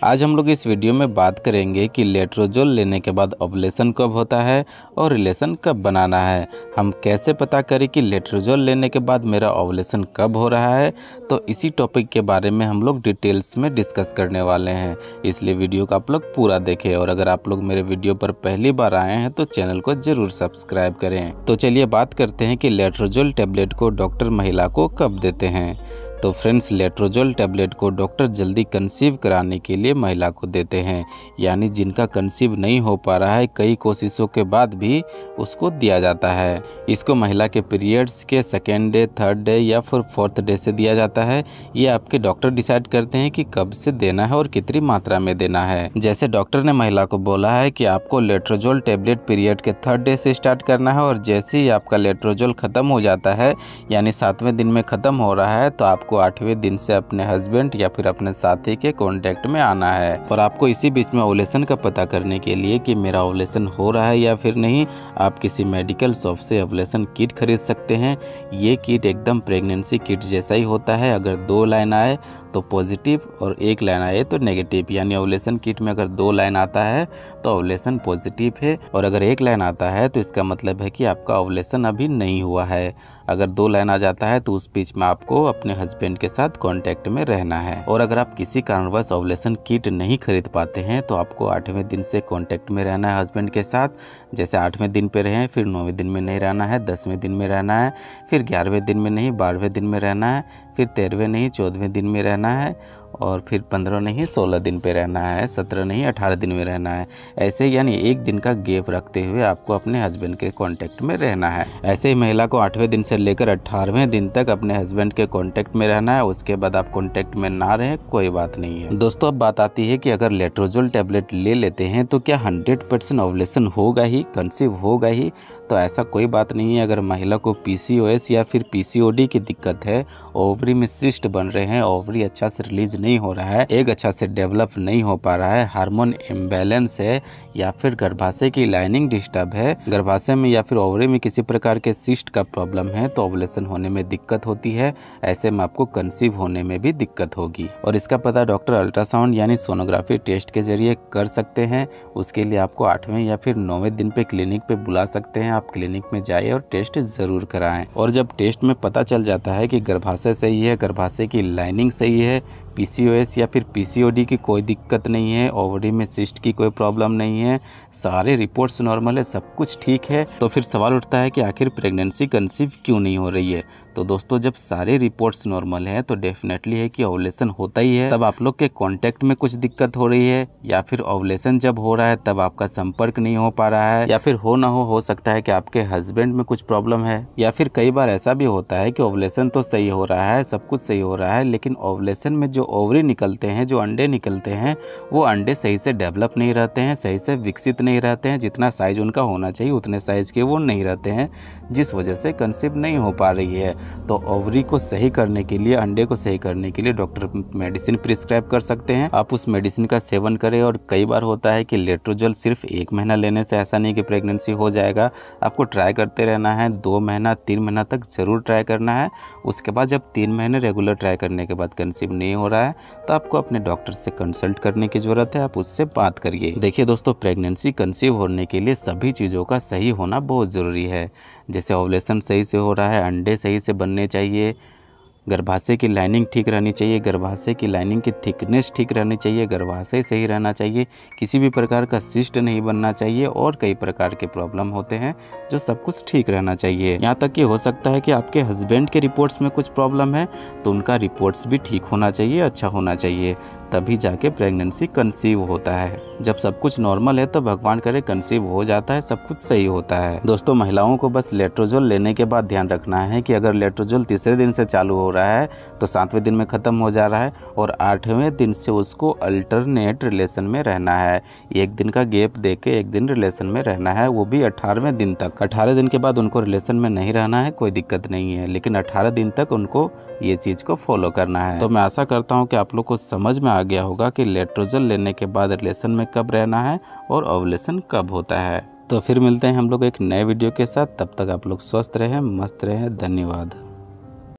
आज हम लोग इस वीडियो में बात करेंगे कि लेट्रोजोल लेने के बाद ओवुलेशन कब होता है और रिलेशन कब बनाना है। हम कैसे पता करें कि लेट्रोजोल लेने के बाद मेरा ओवुलेशन कब हो रहा है, तो इसी टॉपिक के बारे में हम लोग डिटेल्स में डिस्कस करने वाले हैं। इसलिए वीडियो को आप लोग पूरा देखें और अगर आप लोग मेरे वीडियो पर पहली बार आए हैं तो चैनल को ज़रूर सब्सक्राइब करें। तो चलिए बात करते हैं कि लेट्रोजोल टैबलेट को डॉक्टर महिला को कब देते हैं। तो फ्रेंड्स, लेट्रोजोल टैबलेट को डॉक्टर जल्दी कंसीव कराने के लिए महिला को देते हैं, यानी जिनका कंसीव नहीं हो पा रहा है कई कोशिशों के बाद भी उसको दिया जाता है। इसको महिला के पीरियड्स के सेकेंड डे, थर्ड डे या फिर फोर्थ डे से दिया जाता है। ये आपके डॉक्टर डिसाइड करते हैं कि कब से देना है और कितनी मात्रा में देना है। जैसे डॉक्टर ने महिला को बोला है कि आपको लेट्रोजोल टैबलेट पीरियड के थर्ड डे से स्टार्ट करना है और जैसे ही आपका लेट्रोजोल ख़त्म हो जाता है, यानी 7वें दिन में ख़त्म हो रहा है, तो आपको 8वें दिन से अपने हस्बैंड या फिर अपने साथी के कांटेक्ट में आना है। और आपको इसी बीच में ओवुलेशन का पता करने के लिए कि मेरा ओवुलेशन हो रहा है या फिर नहीं, आप किसी मेडिकल शॉप से ओवुलेशन किट खरीद सकते हैं। ये किट एकदम प्रेगनेंसी किट जैसा ही होता है। अगर 2 लाइन आए तो पॉजिटिव और 1 लाइन आए तो नेगेटिव, यानी ओवुलेशन किट में अगर 2 लाइन आता है तो ओवुलेशन पॉजिटिव है और अगर 1 लाइन आता है तो इसका मतलब है कि आपका ओवुलेशन अभी नहीं हुआ है। अगर 2 लाइन आ जाता है तो उस बीच में आपको अपने हस्बैंड के साथ कांटेक्ट में रहना है। और अगर आप किसी कारणवश ओवुलेशन किट नहीं खरीद पाते हैं तो आपको 8वें दिन से कांटेक्ट में रहना है हस्बैंड के साथ। जैसे 8वें दिन पे रहें, फिर 9वें दिन में नहीं रहना है, 10वें दिन में रहना है, फिर 11वें दिन में नहीं, 12वें दिन में रहना है, फिर 13वें नहीं, 14वें दिन में रहना है और फिर 15 नहीं 16 दिन पे रहना है, 17 नहीं 18 दिन में रहना है। ऐसे यानी 1 दिन का गैप रखते हुए आपको अपने हस्बैंड के कांटेक्ट में रहना है। ऐसे ही महिला को 8वें दिन से लेकर 18वें दिन तक अपने हस्बैंड के कांटेक्ट में रहना है। उसके बाद आप कांटेक्ट में ना रहें, कोई बात नहीं है। दोस्तों, अब बात आती है कि अगर लेट्रोजोल टैबलेट ले लेते हैं तो क्या 100% ओवुलेशन होगा ही, कंसीव होगा ही? तो ऐसा कोई बात नहीं है। अगर महिला को PCOS या फिर PCOD की दिक्कत है, ओवरी में सिस्ट बन रहे हैं, ओवरी अच्छा से रिलीज नहीं हो रहा है, एग अच्छा से डेवलप नहीं हो पा रहा है, हार्मोन इम्बैलेंस है या फिर गर्भाशय की लाइनिंग डिस्टर्ब है, गर्भाशय में या फिर ओवरी में किसी प्रकार के सिस्ट का प्रॉब्लम है, तो ओवुलेशन होने में दिक्कत होती है। ऐसे में आपको कंसीव होने में भी दिक्कत होगी और इसका पता डॉक्टर अल्ट्रासाउंड यानी सोनोग्राफी टेस्ट के जरिए कर सकते हैं। उसके लिए आपको 8वें या फिर 9वें दिन पे क्लिनिक पे बुला सकते हैं। आप क्लिनिक में जाइए और टेस्ट ज़रूर कराएं। और जब टेस्ट में पता चल जाता है कि गर्भाशय सही है, गर्भाशय की लाइनिंग सही है, PCOS या फिर PCOD की कोई दिक्कत नहीं है, ओवरी में सिस्ट की कोई प्रॉब्लम नहीं है, सारे रिपोर्ट्स नॉर्मल है, सब कुछ ठीक है, तो फिर सवाल उठता है कि आखिर प्रेगनेंसी कंसीव क्यों नहीं हो रही है। तो दोस्तों, जब सारे रिपोर्ट्स नॉर्मल है तो डेफिनेटली है कि ओवुलेशन होता ही है। तब आप लोग के कांटेक्ट में कुछ दिक्कत हो रही है या फिर ओवुलेशन जब हो रहा है तब आपका संपर्क नहीं हो पा रहा है, या फिर हो सकता है कि आपके हस्बैंड में कुछ प्रॉब्लम है, या फिर कई बार ऐसा भी होता है कि ओवुलेशन तो सही हो रहा है, सब कुछ सही हो रहा है, लेकिन ओवुलेशन में जो ओवरी निकलते हैं, जो अंडे निकलते हैं, वो अंडे सही से डेवलप नहीं रहते हैं, सही से विकसित नहीं रहते हैं, जितना साइज उनका होना चाहिए उतने साइज के वो नहीं रहते हैं, जिस वजह से कंसीव नहीं हो पा रही है। तो ओवरी को सही करने के लिए, अंडे को सही करने के लिए डॉक्टर मेडिसिन प्रिस्क्राइब कर सकते हैं। आप उस मेडिसिन का सेवन करें। और कई बार होता है कि लेट्रोजोल सिर्फ 1 महीना लेने से ऐसा नहीं कि प्रेगनेंसी हो जाएगा। आपको ट्राई करते रहना है, 2 महीना 3 महीना तक ज़रूर ट्राई करना है। उसके बाद जब 3 महीने रेगुलर ट्राई करने के बाद कंसीव नहीं हो रहा है तो आपको अपने डॉक्टर से कंसल्ट करने की ज़रूरत है। आप उससे बात करिए। देखिए दोस्तों, प्रेगनेंसी कंसीव होने के लिए सभी चीज़ों का सही होना बहुत ज़रूरी है। जैसे ओवुलेशन सही से हो रहा है, अंडे सही से बनने चाहिए, गर्भाशय की लाइनिंग ठीक रहनी चाहिए, गर्भाशय की लाइनिंग की थिकनेस ठीक रहनी चाहिए, गर्भाशय सही रहना चाहिए, किसी भी प्रकार का सिस्ट नहीं बनना चाहिए और कई प्रकार के प्रॉब्लम होते हैं जो सब कुछ ठीक रहना चाहिए। यहाँ तक कि हो सकता है कि आपके हस्बैंड के रिपोर्ट्स में कुछ प्रॉब्लम है तो उनका रिपोर्ट्स भी ठीक होना चाहिए, अच्छा होना चाहिए, तभी जाके प्रेगनेंसी कंसीव होता है। जब सब कुछ नॉर्मल है तो भगवान करे कंसीव हो जाता है, सब कुछ सही होता है। दोस्तों, महिलाओं को बस लेट्रोजोल लेने के बाद ध्यान रखना है कि अगर लेट्रोजोल तीसरे दिन से चालू हो रहा है तो 7वें दिन में ख़त्म हो जा रहा है और 8वें दिन से उसको अल्टरनेट रिलेशन में रहना है। 1 दिन का गैप दे के 1 दिन रिलेशन में रहना है, वो भी 18वें दिन तक। 18 दिन के बाद उनको रिलेशन में नहीं रहना है, कोई दिक्कत नहीं है, लेकिन 18 दिन तक उनको ये चीज़ को फॉलो करना है। तो मैं आशा करता हूँ कि आप लोग को समझ में आ गया होगा कि लेट्रोजोल लेने के बाद रिलेशन में कब रहना है और ओवुलेशन कब होता है। तो फिर मिलते हैं हम लोग एक नए वीडियो के साथ। तब तक आप लोग स्वस्थ रहें, मस्त रहें। धन्यवाद।